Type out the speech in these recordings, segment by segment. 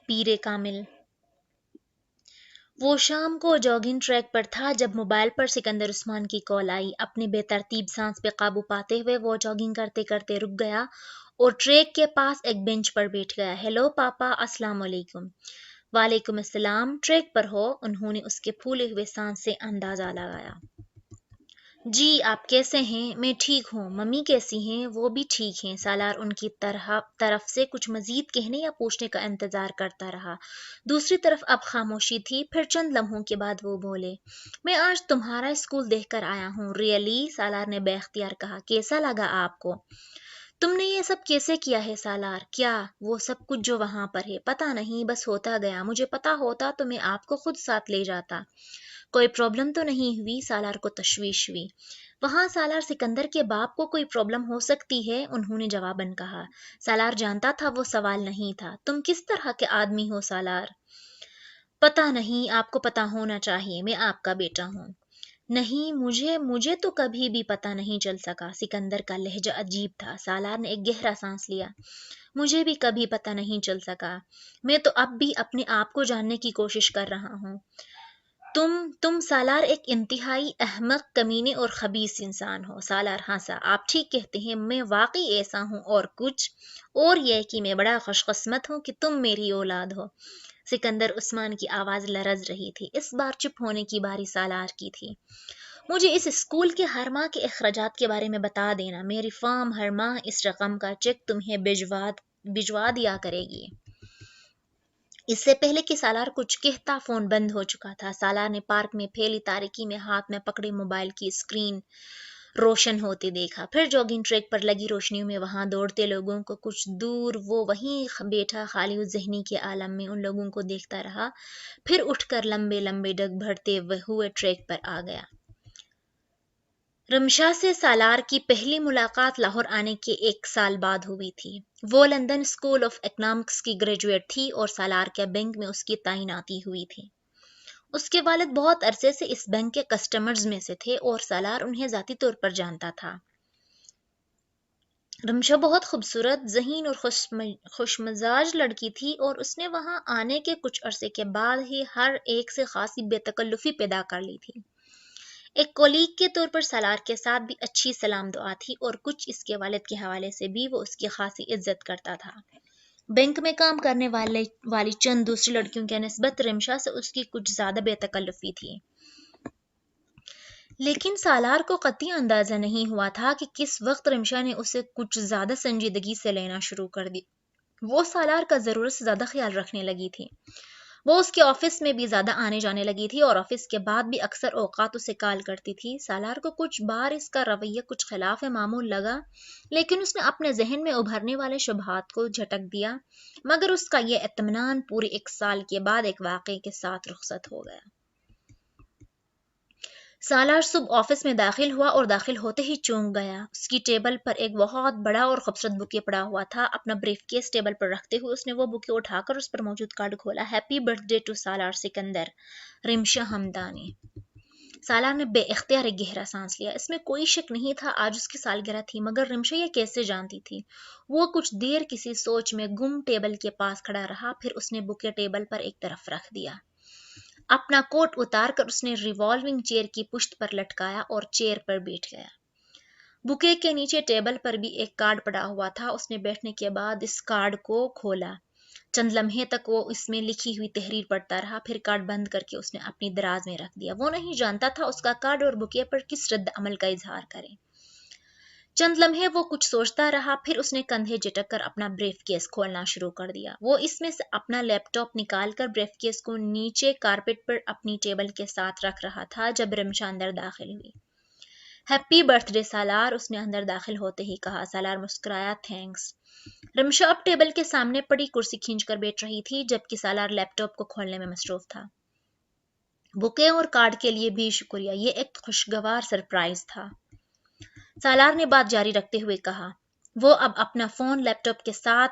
پیر کامل۔ وہ شام کو جاگنگ ٹریک پر تھا جب موبائل پر سکندر عثمان کی کال آئی۔ اپنی بے ترتیب سانس پہ قابو پاتے ہوئے وہ جاگنگ کرتے کرتے رک گیا اور ٹریک کے پاس ایک بینچ پر بیٹھ گیا۔ ہیلو پاپا، السلام علیکم۔ وعلیکم السلام۔ ٹریک پر ہو؟ انہوں نے اس کے پھولے ہوئے سانس سے اندازہ لگایا۔ جی، آپ کیسے ہیں؟ میں ٹھیک ہوں۔ ممی کیسی ہیں؟ وہ بھی ٹھیک ہیں۔ سالار ان کی طرف سے کچھ مزید کہنے یا پوچھنے کا انتظار کرتا رہا۔ دوسری طرف اب خاموشی تھی۔ پھر چند لمحوں کے بعد وہ بولے، میں آج تمہارا اسکول دیکھ کر آیا ہوں۔ ریئلی؟ سالار نے بے اختیار کہا۔ کیسا لگا آپ کو؟ تم نے یہ سب کیسے کیا ہے سالار؟ کیا وہ سب کچھ جو وہاں پر ہے؟ پتہ نہیں، بس ہوتا گیا۔ مجھے پتہ ہوتا تو میں آپ کو خود ساتھ لے جاتا۔ کوئی پرابلم تو نہیں ہوئی؟ سالار کو تشویش ہوئی۔ وہاں سالار سکندر کے باپ کو کوئی پرابلم ہو سکتی ہے، انہوں نے جواباً کہا۔ سالار جانتا تھا وہ سوال نہیں تھا۔ تم کس طرح کے آدمی ہو سالار؟ پتہ نہیں، آپ کو پتہ ہونا چاہیے، میں آپ کا بیٹا ہوں۔ نہیں، مجھے تو کبھی بھی پتہ نہیں چل سکا۔ سکندر کا لہجہ عجیب تھا۔ سالار نے ایک گہرا سانس لیا۔ مجھے بھی کبھی پتہ نہیں چل سکا۔ میں تو اب بھی اپنے آپ کو جاننے کی کوشش کر رہا ہوں۔ تم سالار ایک انتہائی احمق، کمینے اور خبیث انسان ہو۔ سالار ہنسا۔ آپ ٹھیک کہتے ہیں، میں واقعی ایسا ہوں، اور کچھ اور یہ کہ میں بڑا خوش قسمت ہوں کہ تم میری اولاد ہو۔ سکندر عثمان کی آواز لرز رہی تھی۔ اس بار چپ ہونے کی باری سالار کی تھی۔ مجھے اس اسکول کے ہر ماہ کے اخراجات کے بارے میں بتا دینا۔ میری فرم ہر ماہ اس رقم کا چیک تمہیں بھجوا دیا کرے گی۔ اس سے پہلے کہ سالار کچھ کہتا، فون بند ہو چکا تھا۔ سالار نے پارک میں پھیلی تاریکی میں ہاتھ میں پکڑے موبائل کی اسکرین روشن ہوتے دیکھا۔ پھر جاگنگ ٹریک پر لگی روشنیوں میں وہاں دوڑتے لوگوں کو کچھ دور، وہ وہیں بیٹھا خالی ذہنی کے عالم میں ان لوگوں کو دیکھتا رہا۔ پھر اٹھ کر لمبے لمبے ڈگ بھرتے ہوئے ٹریک پر آ گیا۔ رمشا سے سالار کی پہلی ملاقات لاہور آنے کے 1 سال بعد ہوئی تھی۔ وہ لندن اسکول آف اکنامکس کی گریجویٹ تھی اور سالار کے بینک میں اس کی تعیناتی ہوئی تھی۔ اس کے والد بہت عرصے سے اس بینک کے کسٹمرز میں سے تھے اور سالار انہیں ذاتی طور پر جانتا تھا۔ رمشا بہت خوبصورت، ذہین اور خوش مزاج لڑکی تھی اور اس نے وہاں آنے کے کچھ عرصے کے بعد ہی ہر ایک سے خاصی بے تکلفی پیدا کر لی تھی۔ ایک کولیگ کے طور پر سالار کے ساتھ بھی اچھی سلام دعا تھی اور کچھ اس کے والد کے حوالے سے بھی وہ اس کی خاصی عزت کرتا تھا۔ بینک میں کام کرنے والی چند دوسری لڑکیوں کے نسبت رمشا سے اس کی کچھ زیادہ بے تکلفی تھی۔ لیکن سالار کو قطعی اندازہ نہیں ہوا تھا کہ کس وقت رمشا نے اسے کچھ زیادہ سنجیدگی سے لینا شروع کر دی۔ وہ سالار کا ضرورت سے زیادہ خیال رکھنے لگی تھی۔ وہ اس کے آفس میں بھی زیادہ آنے جانے لگی تھی اور آفس کے بعد بھی اکثر اوقات اسے کال کرتی تھی۔ سالار کو کچھ بار اس کا رویہ کچھ خلاف معمول لگا، لیکن اس نے اپنے ذہن میں ابھرنے والے شبہات کو جھٹک دیا، مگر اس کا یہ اطمینان پورے 1 سال کے بعد ایک واقعے کے ساتھ رخصت ہو گیا۔ سالار صبح آفس میں داخل ہوا اور داخل ہوتے ہی چونک گیا۔ اس کی ٹیبل پر ایک بہت بڑا اور خوبصورت بوکے پڑا ہوا تھا۔ اپنا بریف کیس ٹیبل پر رکھتے ہوئے اس نے وہ بوکے اٹھا کر اس پر موجود کارڈ کھولا۔ ہیپی برتھ ڈے ٹو سالار سکندر، رمشا ہمدانی۔ سالار نے بے اختیار ایک گہرا سانس لیا۔ اس میں کوئی شک نہیں تھا آج اس کی سالگرہ تھی، مگر رمشا یہ کیسے جانتی تھی؟ وہ کچھ دیر کسی سوچ میں گم ٹیبل کے پاس کھڑا رہا، پھر اس نے بوکے ٹیبل پر ایک طرف رکھ دیا۔ اپنا کوٹ اتار کر اس نے ریوالونگ چیئر کی پشت پر لٹکایا اور چیئر پر بیٹھ گیا۔ بوکے کے نیچے ٹیبل پر بھی ایک کارڈ پڑا ہوا تھا۔ اس نے بیٹھنے کے بعد اس کارڈ کو کھولا۔ چند لمحے تک وہ اس میں لکھی ہوئی تحریر پڑھتا رہا، پھر کارڈ بند کر کے اس نے اپنی دراز میں رکھ دیا۔ وہ نہیں جانتا تھا اس کا کارڈ اور بوکے پر کس رد عمل کا اظہار کرے۔ چند لمحے وہ کچھ سوچتا رہا، پھر اس نے کندھے جھٹک کر اپنا بریف کیس کھولنا شروع کر دیا۔ وہ اس میں سے اپنا لیپ ٹاپ نکال کر بریف کیس کو نیچے کارپیٹ پر اپنی ٹیبل کے ساتھ رکھ رہا تھا جب رمشا اندر داخل ہوئی۔ ہیپی برتھ ڈے سالار، اس نے اندر داخل ہوتے ہی کہا۔ سالار مسکرایا، تھینکس۔ رمشا اب ٹیبل کے سامنے پڑی کرسی کھینچ کر بیٹھ رہی تھی جبکہ سالار لیپ ٹاپ کو کھولنے میں مصروف تھا۔ بوکے اور کارڈ کے لیے بھی شکریہ، یہ ایک خوشگوار سرپرائز تھا، سالار نے بات جاری رکھتے ہوئے کہا۔ وہ اب اپنا فون لیپ ٹاپ کے ساتھ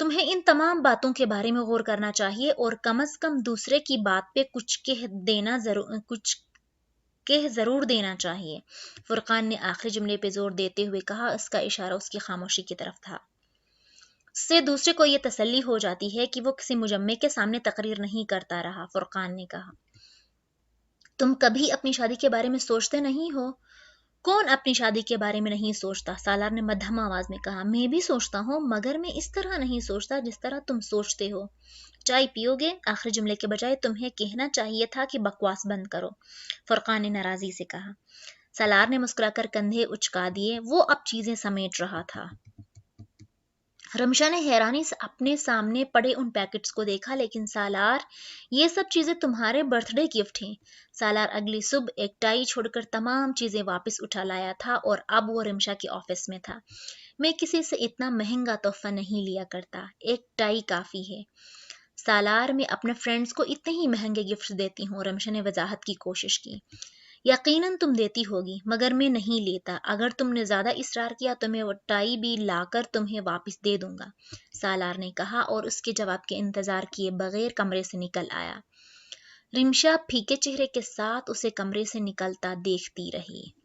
تمہیں ان تمام باتوں کے بارے میں غور کرنا چاہیے اور کم از کم دوسرے کی بات پہ کچھ کہہ ضرور دینا چاہیے۔ فرقان نے آخری جملے پہ زور دیتے ہوئے کہا، اس کا اشارہ اس کی خاموشی کی طرف تھا۔ اس سے دوسرے کو یہ تسلی ہو جاتی ہے کہ وہ کسی مجمع کے سامنے تقریر نہیں کرتا رہا۔ فرقان نے کہا، تم کبھی اپنی شادی کے بارے میں سوچتے نہیں ہو؟ کون اپنی شادی کے بارے میں نہیں سوچتا؟ سالار نے مدھم آواز میں کہا، میں بھی سوچتا ہوں، مگر میں اس طرح نہیں سوچتا جس طرح تم سوچتے ہو۔ چائے پیو گے؟ آخری جملے کے بجائے تمہیں کہنا چاہیے تھا کہ بکواس بند کرو، فرقان نے ناراضی سے کہا۔ سالار نے مسکرا کر کندھے اچکا دیے، وہ اب چیزیں سمیٹ رہا تھا۔ رمشا نے حیرانی سے اپنے سامنے پڑے ان پیکٹس کو دیکھا، لیکن سالار، یہ سب چیزیں تمہارے برتھ ڈے گفٹ ہیں۔ سالار اگلی صبح ایک ٹائی چھوڑ کر تمام چیزیں واپس اٹھا لایا تھا اور اب وہ رمشا کے آفس میں تھا۔ میں کسی سے اتنا مہنگا تحفہ نہیں لیا کرتا، ایک ٹائی کافی ہے۔ سالار، میں اپنے فرینڈز کو اتنے ہی مہنگے گفٹ دیتی ہوں، رمشا نے وضاحت کی کوشش کی۔ یقیناً تم دیتی ہوگی، مگر میں نہیں لیتا۔ اگر تم نے زیادہ اصرار کیا تو میں وہ ٹائی بھی لا کر تمہیں واپس دے دوں گا، سالار نے کہا اور اس کے جواب کے انتظار کیے بغیر کمرے سے نکل آیا۔ رمشا پھیکے چہرے کے ساتھ اسے کمرے سے نکلتا دیکھتی رہی۔